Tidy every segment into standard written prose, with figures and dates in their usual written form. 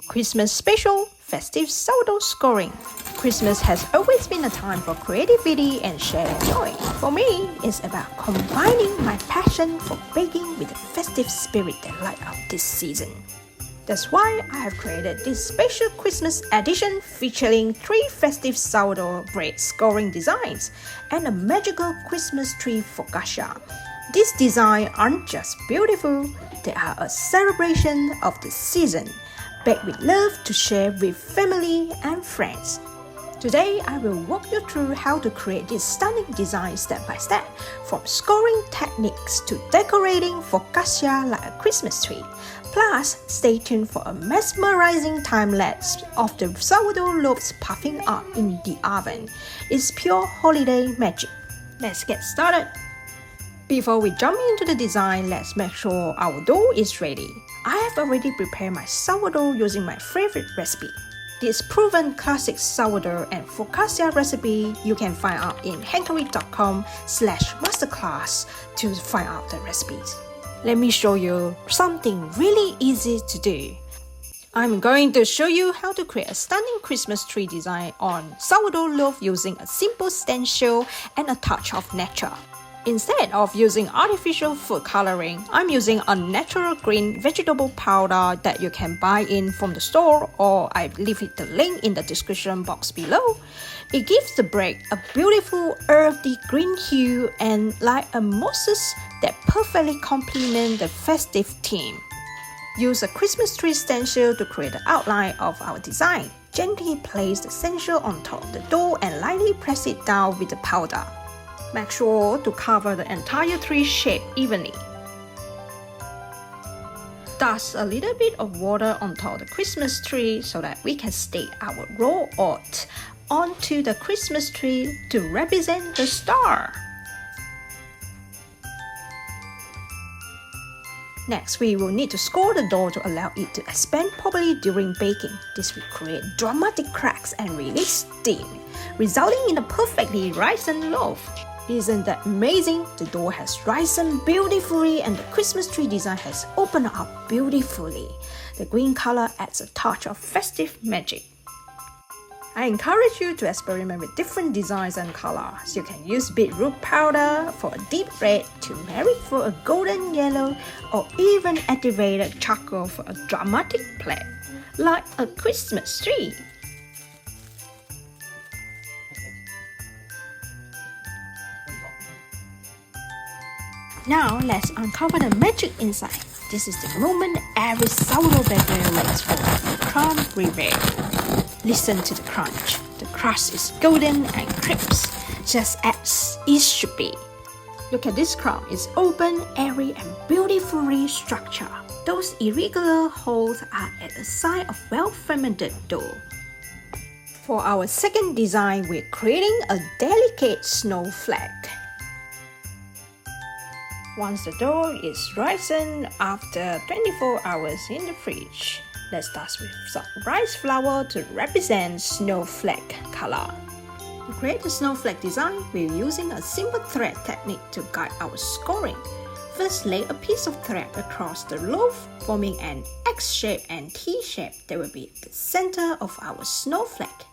Christmas special, festive sourdough scoring. Christmas has always been a time for creativity and shared joy. For me, it's about combining my passion for baking with the festive spirit that light up this season. That's why I have created this special Christmas edition featuring 3 festive sourdough bread scoring designs and a magical Christmas tree focaccia. These designs aren't just beautiful, they are a celebration of the season, baked with love to share with family and friends. Today, I will walk you through how to create this stunning design step by step, from scoring techniques to decorating focaccia like a Christmas tree. Plus, stay tuned for a mesmerizing time-lapse of the sourdough loaves puffing up in the oven. It's pure holiday magic. Let's get started. Before we jump into the design, let's make sure our dough is ready. I have already prepared my sourdough using my favorite recipe. This proven classic sourdough and focaccia recipe you can find out in hankery.com/masterclass to find out the recipes. Let me show you something really easy to do. I'm going to show you how to create a stunning Christmas tree design on sourdough loaf using a simple stencil and a touch of nature. Instead of using artificial food coloring, I'm using a natural green vegetable powder that you can buy in from the store, or I leave the link in the description box below. It gives the bread a beautiful earthy green hue and like a mosses that perfectly complement the festive theme. Use a Christmas tree stencil to create the outline of our design. Gently place the stencil on top of the dough and lightly press it down with the powder. Make sure to cover the entire tree shape evenly. Dust a little bit of water on top of the Christmas tree so that we can stick our raw oat onto the Christmas tree to represent the star. Next, we will need to score the dough to allow it to expand properly during baking. This will create dramatic cracks and release steam, resulting in a perfectly risen loaf. Isn't that amazing? The dough has risen beautifully and the Christmas tree design has opened up beautifully. The green color adds a touch of festive magic. I encourage you to experiment with different designs and colors. You can use beetroot powder for a deep red, turmeric for a golden yellow, or even activated charcoal for a dramatic black, like a Christmas tree. Now let's uncover the magic inside. This is the moment every sourdough baker waits for, the crumb reveal. Listen to the crunch. The crust is golden and crisp, just as it should be. Look at this crumb. It's open, airy, and beautifully structured. Those irregular holes are at the side of well-fermented dough. For our second design, we're creating a delicate snowflake. Once the dough is risen after 24 hours in the fridge, let's start with some rice flour to represent snowflake color. To create the snowflake design, we're using a simple thread technique to guide our scoring. First, lay a piece of thread across the loaf, forming an X shape and T shape that will be the center of our snowflake.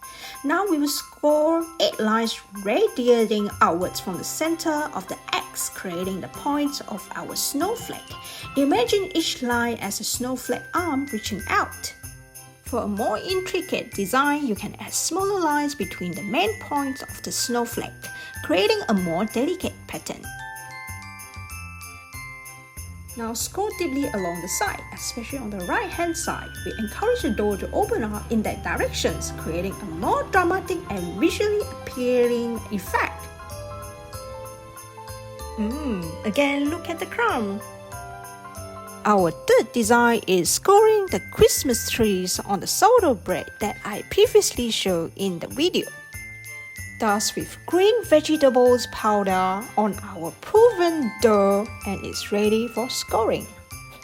Now we will score 8 lines radiating outwards from the center of the X, creating the points of our snowflake. Imagine each line as a snowflake arm reaching out. For a more intricate design, you can add smaller lines between the main points of the snowflake, creating a more delicate pattern. Now score deeply along the side, especially on the right hand side. We encourage the dough to open up in that directions, creating a more dramatic and visually appealing effect. Again, look at the crumb. Our third design is scoring the Christmas trees on the sourdough bread that I previously showed in the video. Dust with green vegetables powder on our proven dough and it's ready for scoring.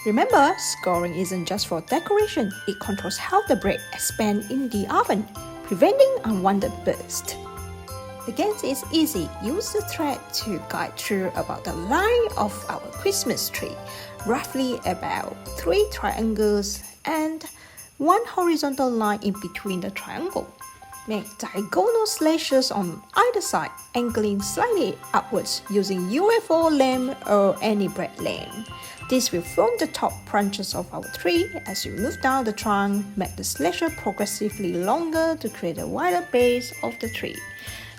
Remember, scoring isn't just for decoration, it controls how the bread expands in the oven, preventing unwanted bursts. Again, it's easy. Use the thread to guide through about the line of our Christmas tree, roughly about 3 triangles, and one horizontal line in between the triangle. Make diagonal slashes on either side, angling slightly upwards using UFO lamp or any bread lamp. This will form the top branches of our tree. As you move down the trunk, make the slasher progressively longer to create a wider base of the tree.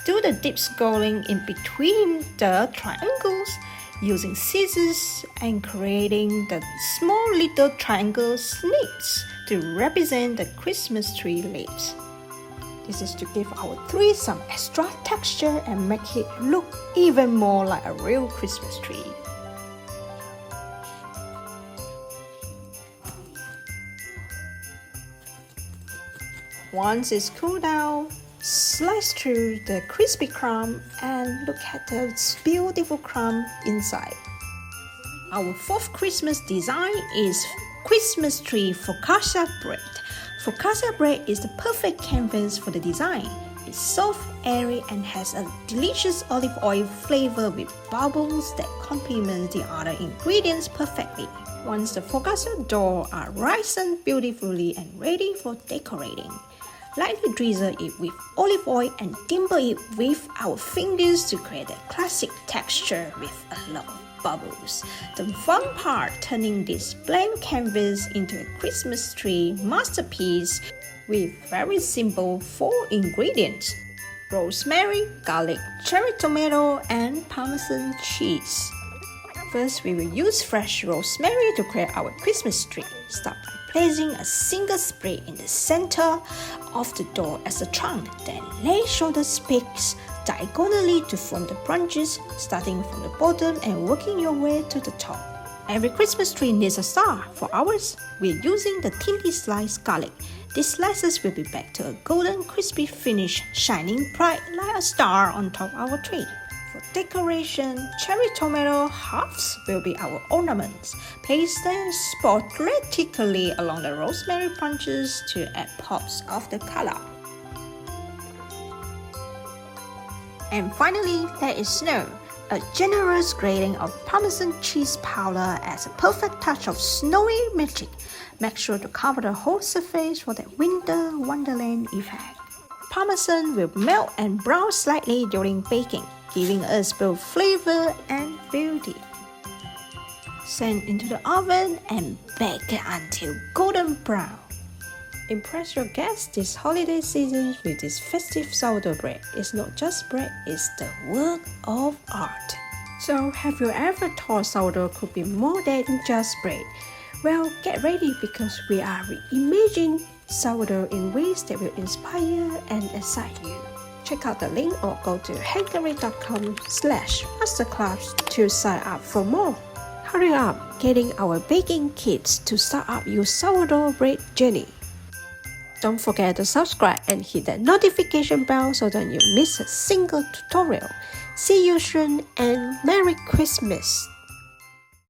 Do the deep scoring in between the triangles using scissors and creating the small little triangle snakes to represent the Christmas tree leaves. This is to give our tree some extra texture and make it look even more like a real Christmas tree. Once it's cooled down, slice through the crispy crumb and look at the beautiful crumb inside. Our fourth Christmas design is Christmas tree focaccia bread. Focaccia bread is the perfect canvas for the design. It's soft, airy, and has a delicious olive oil flavor with bubbles that complement the other ingredients perfectly. Once the focaccia dough are risen beautifully and ready for decorating, lightly drizzle it with olive oil and dimple it with our fingers to create a classic texture with a lot of bubbles. The fun part, turning this blank canvas into a Christmas tree masterpiece with very simple 4 ingredients: rosemary, garlic, cherry tomato, and Parmesan cheese. First, we will use fresh rosemary to create our Christmas tree. Start by placing a single spray in the center of the door as a trunk, then lay shoulder peaks diagonally to form the branches, starting from the bottom and working your way to the top. Every Christmas tree needs a star. For ours, we're using the thinly sliced garlic. These slices will be baked to a golden crispy finish, shining bright like a star on top of our tree. For decoration, cherry tomato halves will be our ornaments. Place them sporadically along the rosemary branches to add pops of the color. And finally, there is snow. A generous grating of Parmesan cheese powder adds a perfect touch of snowy magic. Make sure to cover the whole surface for that winter wonderland effect. Parmesan will melt and brown slightly during baking, giving us both flavor and beauty. Send into the oven and bake until golden brown. Impress your guests this holiday season with this festive sourdough bread. It's not just bread, it's the work of art. So, have you ever thought sourdough could be more than just bread? Well, get ready because we are reimagining sourdough in ways that will inspire and excite you. Check out the link or go to hankery.com/masterclass to sign up for more. Hurry up, getting our baking kits to start up your sourdough bread journey. Don't forget to subscribe and hit that notification bell so that you miss a single tutorial. See you soon and Merry Christmas!